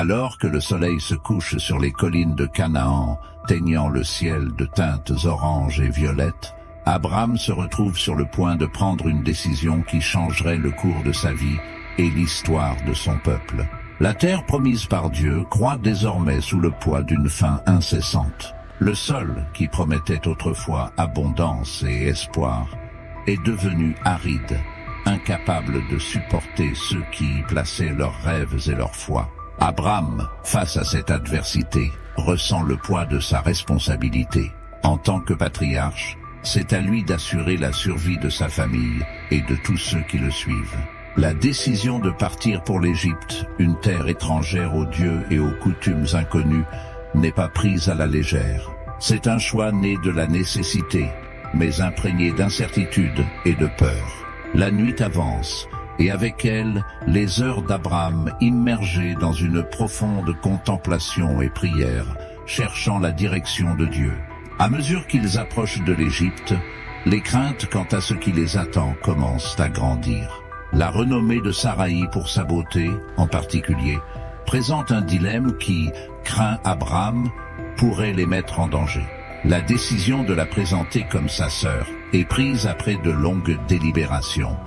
Alors que le soleil se couche sur les collines de Canaan, teignant le ciel de teintes oranges et violettes, Abram se retrouve sur le point de prendre une décision qui changerait le cours de sa vie et l'histoire de son peuple. La terre promise par Dieu croît désormais sous le poids d'une faim incessante. Le sol, qui promettait autrefois abondance et espoir, est devenu aride, incapable de supporter ceux qui y plaçaient leurs rêves et leur foi. Abram, face à cette adversité, ressent le poids de sa responsabilité. En tant que patriarche, c'est à lui d'assurer la survie de sa famille et de tous ceux qui le suivent. La décision de partir pour l'Égypte, une terre étrangère aux dieux et aux coutumes inconnues, n'est pas prise à la légère. C'est un choix né de la nécessité, mais imprégné d'incertitude et de peur. La nuit avance, et avec elle, les heures d'Abram immergées dans une profonde contemplation et prière, cherchant la direction de Dieu. À mesure qu'ils approchent de l'Égypte, les craintes quant à ce qui les attend commencent à grandir. La renommée de Saraï pour sa beauté, en particulier, présente un dilemme qui, craint Abram, pourrait les mettre en danger. La décision de la présenter comme sa sœur est prise après de longues délibérations,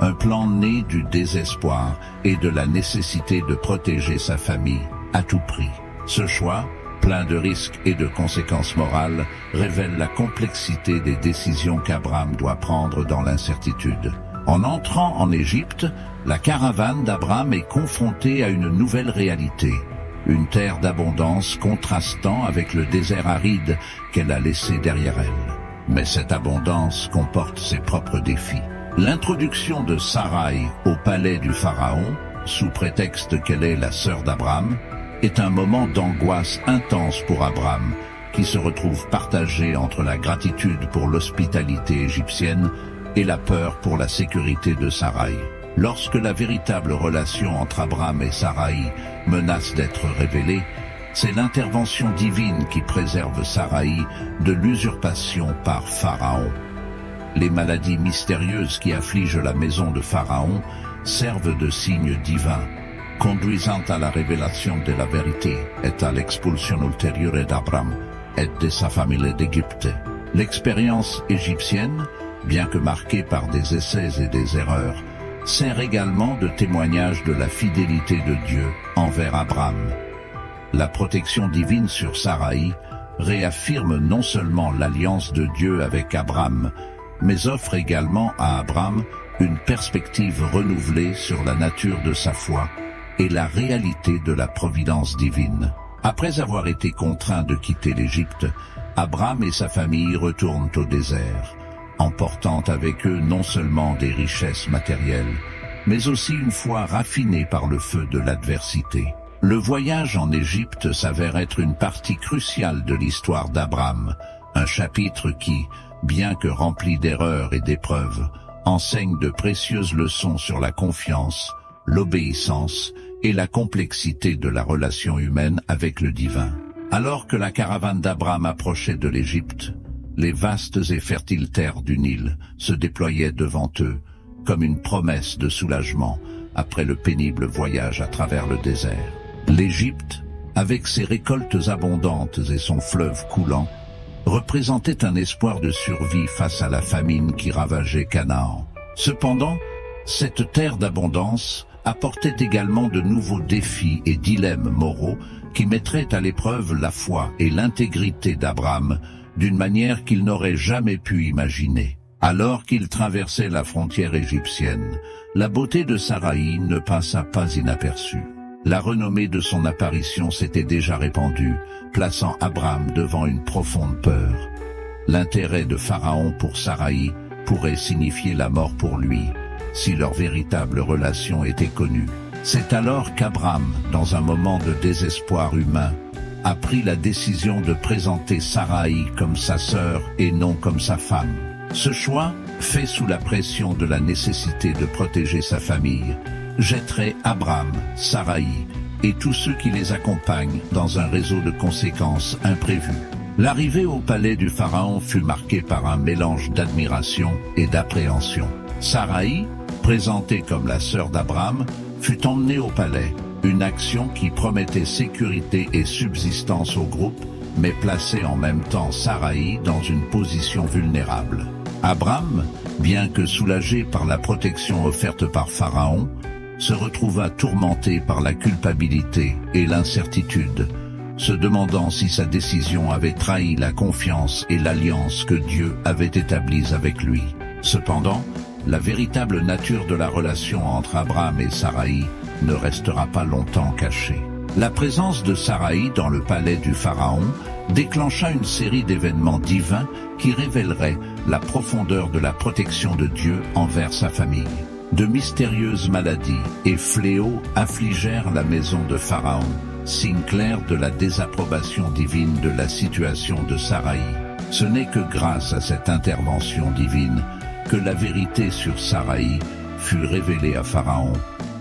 un plan né du désespoir et de la nécessité de protéger sa famille à tout prix. Ce choix, plein de risques et de conséquences morales, révèle la complexité des décisions qu'Abram doit prendre dans l'incertitude. En entrant en Égypte, la caravane d'Abram est confrontée à une nouvelle réalité, une terre d'abondance contrastant avec le désert aride qu'elle a laissé derrière elle. Mais cette abondance comporte ses propres défis. L'introduction de Saraï au palais du Pharaon, sous prétexte qu'elle est la sœur d'Abram, est un moment d'angoisse intense pour Abram, qui se retrouve partagé entre la gratitude pour l'hospitalité égyptienne et la peur pour la sécurité de Saraï. Lorsque la véritable relation entre Abram et Saraï menace d'être révélée, c'est l'intervention divine qui préserve Saraï de l'usurpation par Pharaon. Les maladies mystérieuses qui affligent la maison de Pharaon servent de signes divins, conduisant à la révélation de la vérité et à l'expulsion ultérieure d'Abram et de sa famille d'Égypte. L'expérience égyptienne, bien que marquée par des essais et des erreurs, sert également de témoignage de la fidélité de Dieu envers Abram. La protection divine sur Saraï réaffirme non seulement l'alliance de Dieu avec Abram, mais offre également à Abram une perspective renouvelée sur la nature de sa foi et la réalité de la providence divine. Après avoir été contraints de quitter l'Égypte, Abram et sa famille retournent au désert, emportant avec eux non seulement des richesses matérielles, mais aussi une foi raffinée par le feu de l'adversité. Le voyage en Égypte s'avère être une partie cruciale de l'histoire d'Abram, un chapitre qui, bien que rempli d'erreurs et d'épreuves, enseigne de précieuses leçons sur la confiance, l'obéissance et la complexité de la relation humaine avec le divin. Alors que la caravane d'Abram approchait de l'Égypte, les vastes et fertiles terres du Nil se déployaient devant eux, comme une promesse de soulagement après le pénible voyage à travers le désert. L'Égypte, avec ses récoltes abondantes et son fleuve coulant, représentait un espoir de survie face à la famine qui ravageait Canaan. Cependant, cette terre d'abondance apportait également de nouveaux défis et dilemmes moraux qui mettraient à l'épreuve la foi et l'intégrité d'Abram d'une manière qu'il n'aurait jamais pu imaginer. Alors qu'il traversait la frontière égyptienne, la beauté de Saraï ne passa pas inaperçue. La renommée de son apparition s'était déjà répandue, plaçant Abram devant une profonde peur. L'intérêt de Pharaon pour Saraï pourrait signifier la mort pour lui, si leur véritable relation était connue. C'est alors qu'Abram, dans un moment de désespoir humain, a pris la décision de présenter Saraï comme sa sœur et non comme sa femme. Ce choix, fait sous la pression de la nécessité de protéger sa famille, jetterait Abram, Saraï et tous ceux qui les accompagnent dans un réseau de conséquences imprévues. L'arrivée au palais du Pharaon fut marquée par un mélange d'admiration et d'appréhension. Saraï, présentée comme la sœur d'Abram, fut emmenée au palais, Une action qui promettait sécurité et subsistance au groupe, mais plaçait en même temps Saraï dans une position vulnérable. Abram, bien que soulagé par la protection offerte par Pharaon, se retrouva tourmenté par la culpabilité et l'incertitude, se demandant si sa décision avait trahi la confiance et l'alliance que Dieu avait établies avec lui. Cependant, la véritable nature de la relation entre Abram et Saraï ne restera pas longtemps cachée. La présence de Saraï dans le palais du Pharaon déclencha une série d'événements divins qui révéleraient la profondeur de la protection de Dieu envers sa famille. De mystérieuses maladies et fléaux affligèrent la maison de Pharaon, signe clair de la désapprobation divine de la situation de Saraï. Ce n'est que grâce à cette intervention divine que la vérité sur Saraï fut révélée à Pharaon,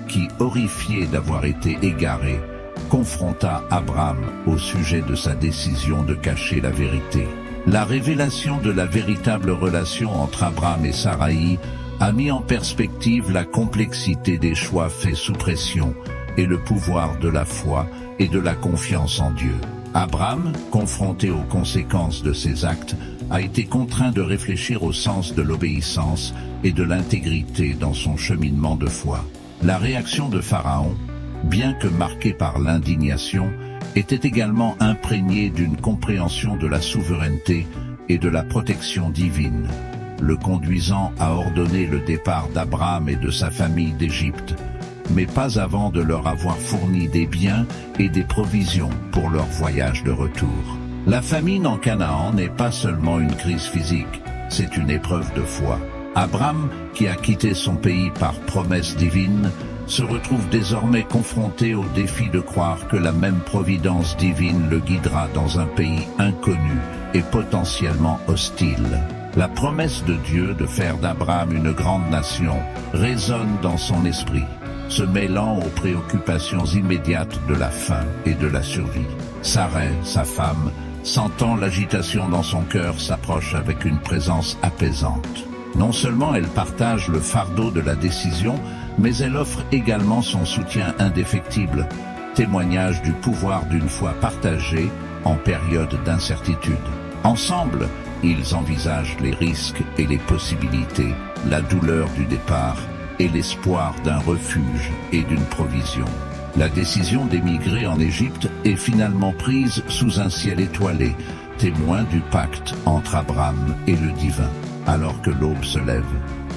qui, horrifié d'avoir été égaré, confronta Abram au sujet de sa décision de cacher la vérité. La révélation de la véritable relation entre Abram et Saraï a mis en perspective la complexité des choix faits sous pression et le pouvoir de la foi et de la confiance en Dieu. Abram, confronté aux conséquences de ses actes, a été contraint de réfléchir au sens de l'obéissance et de l'intégrité dans son cheminement de foi. La réaction de Pharaon, bien que marquée par l'indignation, était également imprégnée d'une compréhension de la souveraineté et de la protection divine, le conduisant à ordonner le départ d'Abram et de sa famille d'Égypte, mais pas avant de leur avoir fourni des biens et des provisions pour leur voyage de retour. La famine en Canaan n'est pas seulement une crise physique, c'est une épreuve de foi. Abram, qui a quitté son pays par promesse divine, se retrouve désormais confronté au défi de croire que la même providence divine le guidera dans un pays inconnu et potentiellement hostile. La promesse de Dieu de faire d'Abraham une grande nation résonne dans son esprit, se mêlant aux préoccupations immédiates de la faim et de la survie. Sarai, sa femme, sentant l'agitation dans son cœur, s'approche avec une présence apaisante. Non seulement elle partage le fardeau de la décision, mais elle offre également son soutien indéfectible, témoignage du pouvoir d'une foi partagée en période d'incertitude. Ensemble, ils envisagent les risques et les possibilités, la douleur du départ et l'espoir d'un refuge et d'une provision. La décision d'émigrer en Égypte est finalement prise sous un ciel étoilé, témoin du pacte entre Abram et le divin. Alors que l'aube se lève,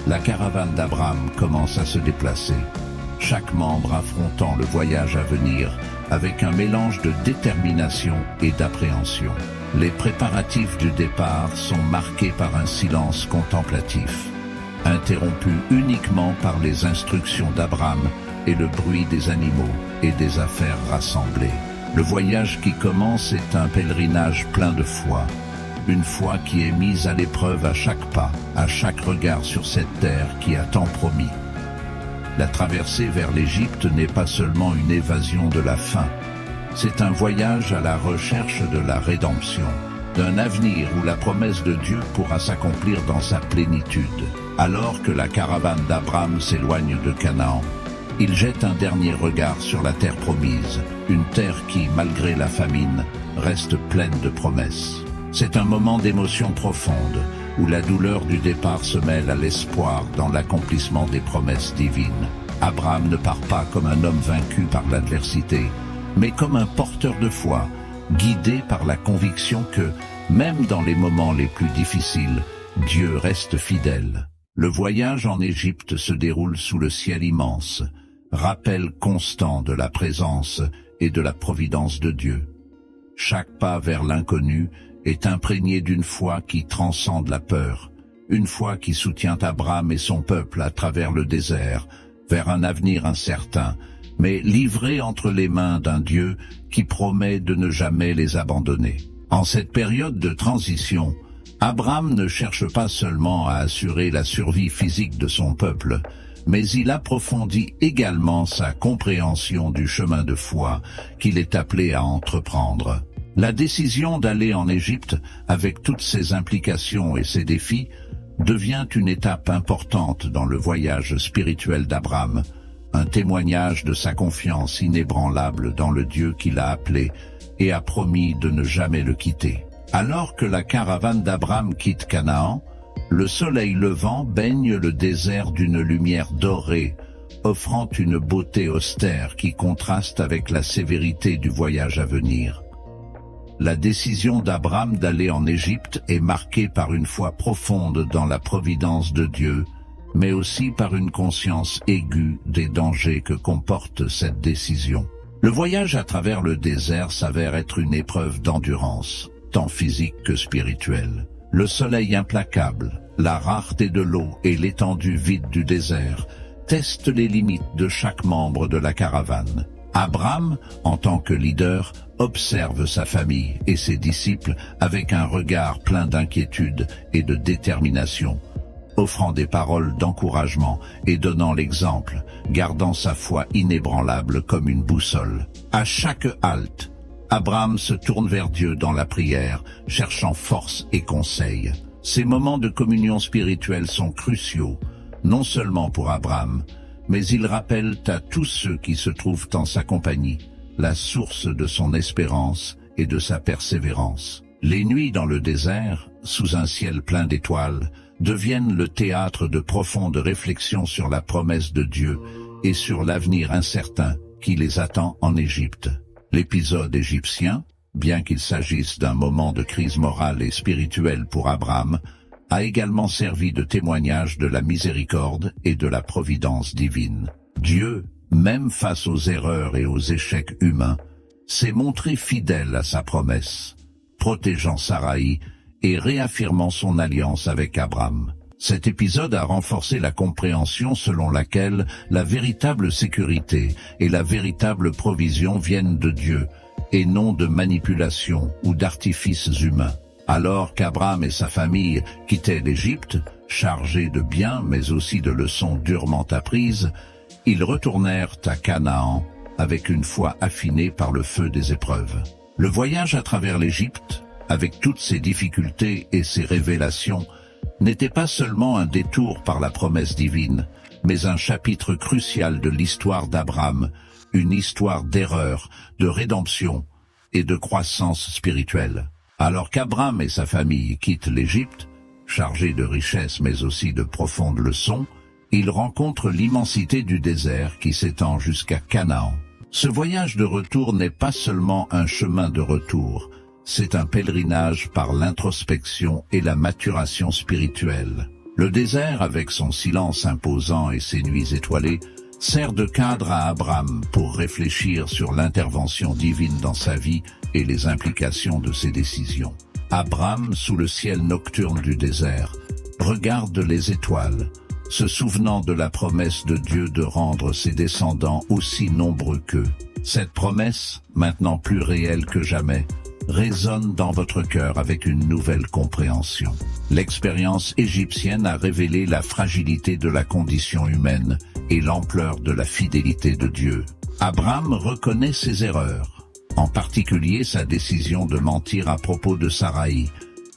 la caravane d'Abram commence à se déplacer, chaque membre affrontant le voyage à venir avec un mélange de détermination et d'appréhension. Les préparatifs du départ sont marqués par un silence contemplatif, interrompu uniquement par les instructions d'Abram et le bruit des animaux et des affaires rassemblées. Le voyage qui commence est un pèlerinage plein de foi, une foi qui est mise à l'épreuve à chaque pas, à chaque regard sur cette terre qui a tant promis. La traversée vers l'Égypte n'est pas seulement une évasion de la faim, c'est un voyage à la recherche de la rédemption, d'un avenir où la promesse de Dieu pourra s'accomplir dans sa plénitude. Alors que la caravane d'Abram s'éloigne de Canaan, il jette un dernier regard sur la terre promise, une terre qui, malgré la famine, reste pleine de promesses. C'est un moment d'émotion profonde, où la douleur du départ se mêle à l'espoir dans l'accomplissement des promesses divines. Abram ne part pas comme un homme vaincu par l'adversité, mais comme un porteur de foi, guidé par la conviction que, même dans les moments les plus difficiles, Dieu reste fidèle. Le voyage en Égypte se déroule sous le ciel immense, rappel constant de la présence et de la providence de Dieu. Chaque pas vers l'inconnu est imprégné d'une foi qui transcende la peur, une foi qui soutient Abram et son peuple à travers le désert, vers un avenir incertain, mais livré entre les mains d'un Dieu qui promet de ne jamais les abandonner. En cette période de transition, Abram ne cherche pas seulement à assurer la survie physique de son peuple, mais il approfondit également sa compréhension du chemin de foi qu'il est appelé à entreprendre. La décision d'aller en Égypte, avec toutes ses implications et ses défis, devient une étape importante dans le voyage spirituel d'Abram, un témoignage de sa confiance inébranlable dans le Dieu qui l'a appelé et a promis de ne jamais le quitter. Alors que la caravane d'Abram quitte Canaan, le soleil levant baigne le désert d'une lumière dorée, offrant une beauté austère qui contraste avec la sévérité du voyage à venir. La décision d'Abram d'aller en Égypte est marquée par une foi profonde dans la providence de Dieu, mais aussi par une conscience aiguë des dangers que comporte cette décision. Le voyage à travers le désert s'avère être une épreuve d'endurance, tant physique que spirituelle. Le soleil implacable, la rareté de l'eau et l'étendue vide du désert testent les limites de chaque membre de la caravane. Abram, en tant que leader, observe sa famille et ses disciples avec un regard plein d'inquiétude et de détermination, offrant des paroles d'encouragement et donnant l'exemple, gardant sa foi inébranlable comme une boussole. À chaque halte, Abram se tourne vers Dieu dans la prière, cherchant force et conseil. Ces moments de communion spirituelle sont cruciaux, non seulement pour Abram, mais ils rappellent à tous ceux qui se trouvent en sa compagnie la source de son espérance et de sa persévérance. Les nuits dans le désert, sous un ciel plein d'étoiles, deviennent le théâtre de profondes réflexions sur la promesse de Dieu et sur l'avenir incertain qui les attend en Égypte. L'épisode égyptien, bien qu'il s'agisse d'un moment de crise morale et spirituelle pour Abram, a également servi de témoignage de la miséricorde et de la providence divine. Dieu, même face aux erreurs et aux échecs humains, s'est montré fidèle à sa promesse, protégeant Saraï et réaffirmant son alliance avec Abram. Cet épisode a renforcé la compréhension selon laquelle la véritable sécurité et la véritable provision viennent de Dieu, et non de manipulation ou d'artifices humains. Alors qu'Abram et sa famille quittaient l'Égypte, chargés de biens mais aussi de leçons durement apprises, ils retournèrent à Canaan avec une foi affinée par le feu des épreuves. Le voyage à travers l'Égypte, avec toutes ses difficultés et ses révélations, n'était pas seulement un détour par la promesse divine, mais un chapitre crucial de l'histoire d'Abram, une histoire d'erreur, de rédemption et de croissance spirituelle. Alors qu'Abram et sa famille quittent l'Égypte, chargés de richesses mais aussi de profondes leçons, ils rencontrent l'immensité du désert qui s'étend jusqu'à Canaan. Ce voyage de retour n'est pas seulement un chemin de retour, c'est un pèlerinage par l'introspection et la maturation spirituelle. Le désert, avec son silence imposant et ses nuits étoilées, sert de cadre à Abram pour réfléchir sur l'intervention divine dans sa vie et les implications de ses décisions. Abram, sous le ciel nocturne du désert, regarde les étoiles, se souvenant de la promesse de Dieu de rendre ses descendants aussi nombreux qu'eux. Cette promesse, maintenant plus réelle que jamais, résonne dans votre cœur avec une nouvelle compréhension. L'expérience égyptienne a révélé la fragilité de la condition humaine et l'ampleur de la fidélité de Dieu. Abram reconnaît ses erreurs, en particulier sa décision de mentir à propos de Saraï,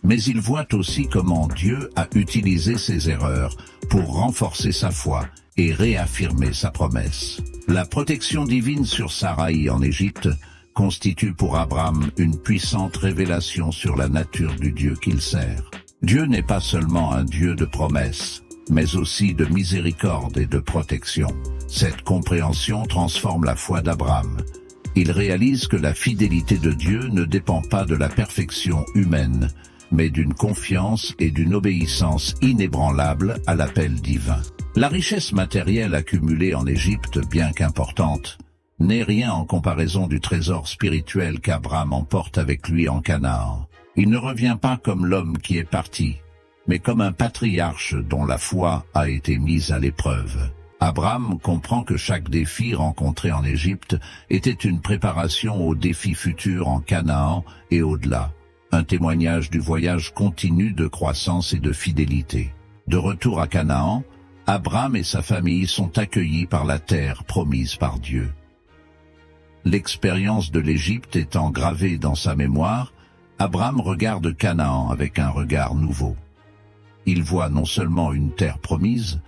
mais il voit aussi comment Dieu a utilisé ses erreurs pour renforcer sa foi et réaffirmer sa promesse. La protection divine sur Saraï en Égypte constitue pour Abram une puissante révélation sur la nature du Dieu qu'il sert. Dieu n'est pas seulement un Dieu de promesses, mais aussi de miséricorde et de protection. Cette compréhension transforme la foi d'Abram. Il réalise que la fidélité de Dieu ne dépend pas de la perfection humaine, mais d'une confiance et d'une obéissance inébranlable à l'appel divin. La richesse matérielle accumulée en Égypte, bien qu'importante, n'est rien en comparaison du trésor spirituel qu'Abram emporte avec lui en Canaan. Il ne revient pas comme l'homme qui est parti, mais comme un patriarche dont la foi a été mise à l'épreuve. Abram comprend que chaque défi rencontré en Égypte était une préparation aux défis futurs en Canaan et au-delà, un témoignage du voyage continu de croissance et de fidélité. De retour à Canaan, Abram et sa famille sont accueillis par la terre promise par Dieu. L'expérience de l'Égypte étant gravée dans sa mémoire, Abram regarde Canaan avec un regard nouveau. Il voit non seulement une terre promise,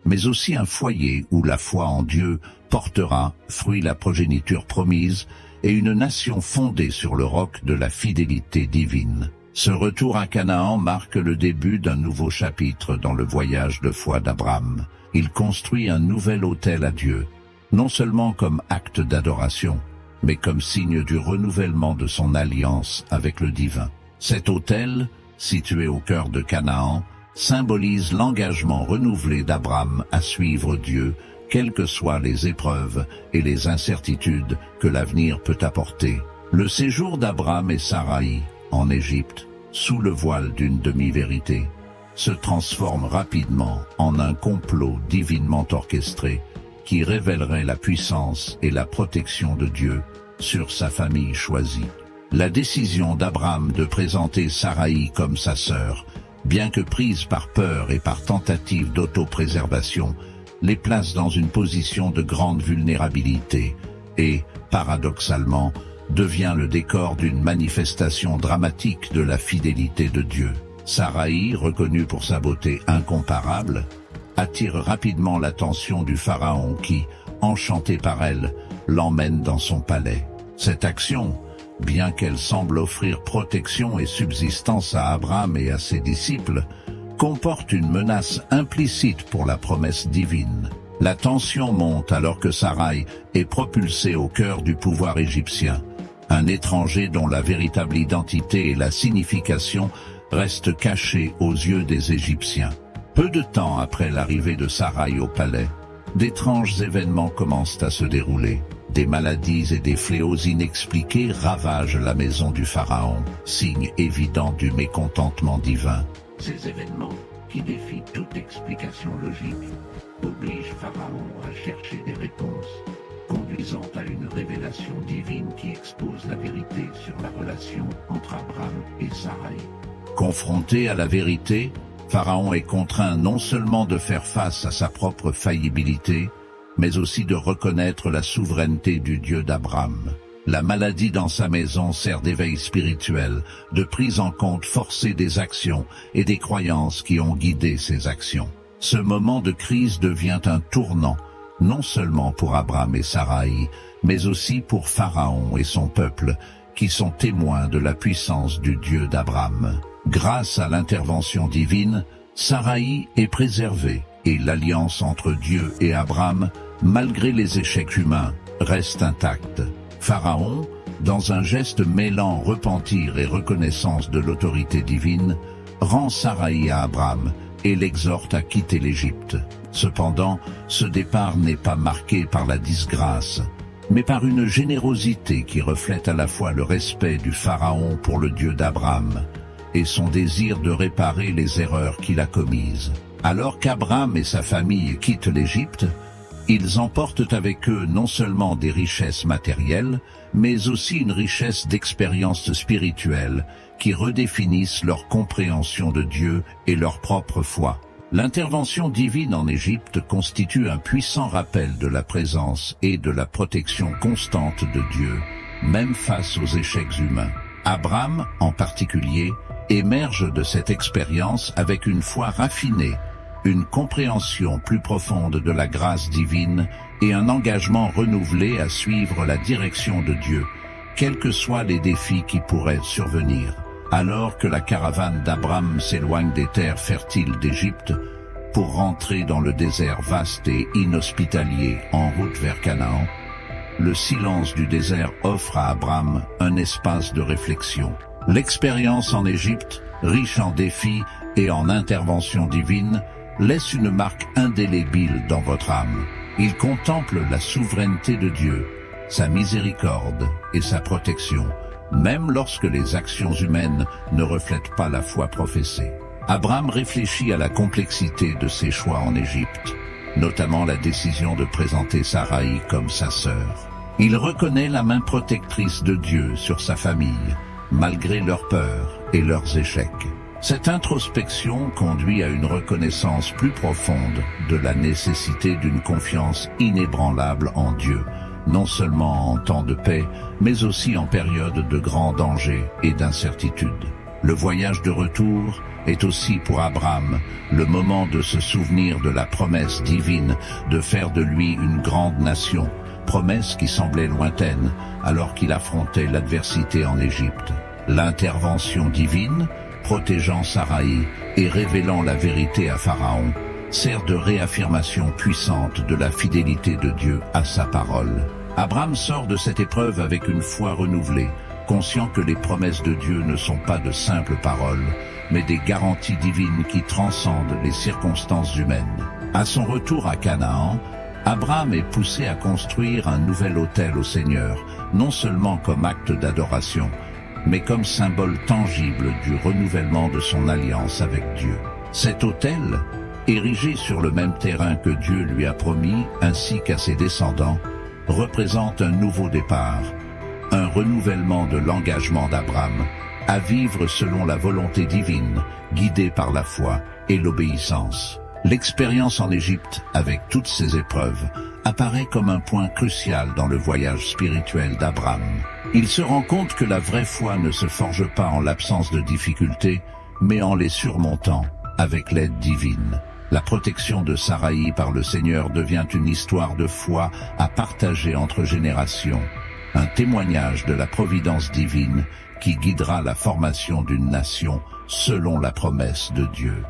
mais aussi un foyer où la foi en Dieu portera fruit la progéniture promise et une nation fondée sur le roc de la fidélité divine. Ce retour à Canaan marque le début d'un nouveau chapitre dans le voyage de foi d'Abraham. Il construit un nouvel autel à Dieu, non seulement comme acte d'adoration, mais comme signe du renouvellement de son alliance avec le divin. Cet autel, situé au cœur de Canaan, symbolise l'engagement renouvelé d'Abraham à suivre Dieu, quelles que soient les épreuves et les incertitudes que l'avenir peut apporter. Le séjour d'Abraham et Saraï en Égypte, sous le voile d'une demi-vérité, se transforme rapidement en un complot divinement orchestré qui révélerait la puissance et la protection de Dieu sur sa famille choisie. La décision d'Abraham de présenter Saraï comme sa sœur, bien que prise par peur et par tentative d'autopréservation, les place dans une position de grande vulnérabilité et, paradoxalement, devient le décor d'une manifestation dramatique de la fidélité de Dieu. Saraï, reconnue pour sa beauté incomparable, attire rapidement l'attention du pharaon qui, enchanté par elle, l'emmène dans son palais. Cette action, bien qu'elle semble offrir protection et subsistance à Abraham et à ses disciples, comporte une menace implicite pour la promesse divine. La tension monte alors que Saraï est propulsée au cœur du pouvoir égyptien, un étranger dont la véritable identité et la signification restent cachées aux yeux des Égyptiens. Peu de temps après l'arrivée de Saraï au palais, d'étranges événements commencent à se dérouler. Des maladies et des fléaux inexpliqués ravagent la maison du pharaon, signe évident du mécontentement divin. Ces événements, qui défient toute explication logique, obligent Pharaon à chercher des réponses, conduisant à une révélation divine qui expose la vérité sur la relation entre Abraham et Saraï. Confronté à la vérité, Pharaon est contraint non seulement de faire face à sa propre faillibilité, mais aussi de reconnaître la souveraineté du Dieu d'Abraham. La maladie dans sa maison sert d'éveil spirituel, de prise en compte forcée des actions et des croyances qui ont guidé ses actions. Ce moment de crise devient un tournant, non seulement pour Abraham et Saraï, mais aussi pour Pharaon et son peuple, qui sont témoins de la puissance du Dieu d'Abraham. Grâce à l'intervention divine, Saraï est préservée et l'alliance entre Dieu et Abraham, malgré les échecs humains, reste intacte. Pharaon, dans un geste mêlant repentir et reconnaissance de l'autorité divine, rend Saraï à Abraham et l'exhorte à quitter l'Égypte. Cependant, ce départ n'est pas marqué par la disgrâce, mais par une générosité qui reflète à la fois le respect du Pharaon pour le Dieu d'Abraham et son désir de réparer les erreurs qu'il a commises. Alors qu'Abraham et sa famille quittent l'Égypte, ils emportent avec eux non seulement des richesses matérielles, mais aussi une richesse d'expériences spirituelles qui redéfinissent leur compréhension de Dieu et leur propre foi. L'intervention divine en Égypte constitue un puissant rappel de la présence et de la protection constante de Dieu, même face aux échecs humains. Abraham, en particulier, émerge de cette expérience avec une foi raffinée, une compréhension plus profonde de la grâce divine et un engagement renouvelé à suivre la direction de Dieu, quels que soient les défis qui pourraient survenir. Alors que la caravane d'Abraham s'éloigne des terres fertiles d'Égypte pour rentrer dans le désert vaste et inhospitalier en route vers Canaan, le silence du désert offre à Abraham un espace de réflexion. L'expérience en Égypte, riche en défis et en intervention divine, laisse une marque indélébile dans votre âme. Il contemple la souveraineté de Dieu, sa miséricorde et sa protection, même lorsque les actions humaines ne reflètent pas la foi professée. Abraham réfléchit à la complexité de ses choix en Égypte, notamment la décision de présenter Saraï comme sa sœur. Il reconnaît la main protectrice de Dieu sur sa famille, malgré leurs peurs et leurs échecs. Cette introspection conduit à une reconnaissance plus profonde de la nécessité d'une confiance inébranlable en Dieu, non seulement en temps de paix, mais aussi en période de grand danger et d'incertitude. Le voyage de retour est aussi pour Abraham le moment de se souvenir de la promesse divine de faire de lui une grande nation, promesse qui semblait lointaine alors qu'il affrontait l'adversité en Égypte. L'intervention divine, protégeant Saraï et révélant la vérité à Pharaon, sert de réaffirmation puissante de la fidélité de Dieu à sa parole. Abraham sort de cette épreuve avec une foi renouvelée, conscient que les promesses de Dieu ne sont pas de simples paroles, mais des garanties divines qui transcendent les circonstances humaines. À son retour à Canaan, Abraham est poussé à construire un nouvel autel au Seigneur, non seulement comme acte d'adoration, mais comme symbole tangible du renouvellement de son alliance avec Dieu. Cet autel, érigé sur le même terrain que Dieu lui a promis, ainsi qu'à ses descendants, représente un nouveau départ, un renouvellement de l'engagement d'Abraham à vivre selon la volonté divine, guidé par la foi et l'obéissance. L'expérience en Égypte, avec toutes ses épreuves, apparaît comme un point crucial dans le voyage spirituel d'Abraham. Il se rend compte que la vraie foi ne se forge pas en l'absence de difficultés, mais en les surmontant avec l'aide divine. La protection de Saraï par le Seigneur devient une histoire de foi à partager entre générations, un témoignage de la providence divine qui guidera la formation d'une nation selon la promesse de Dieu.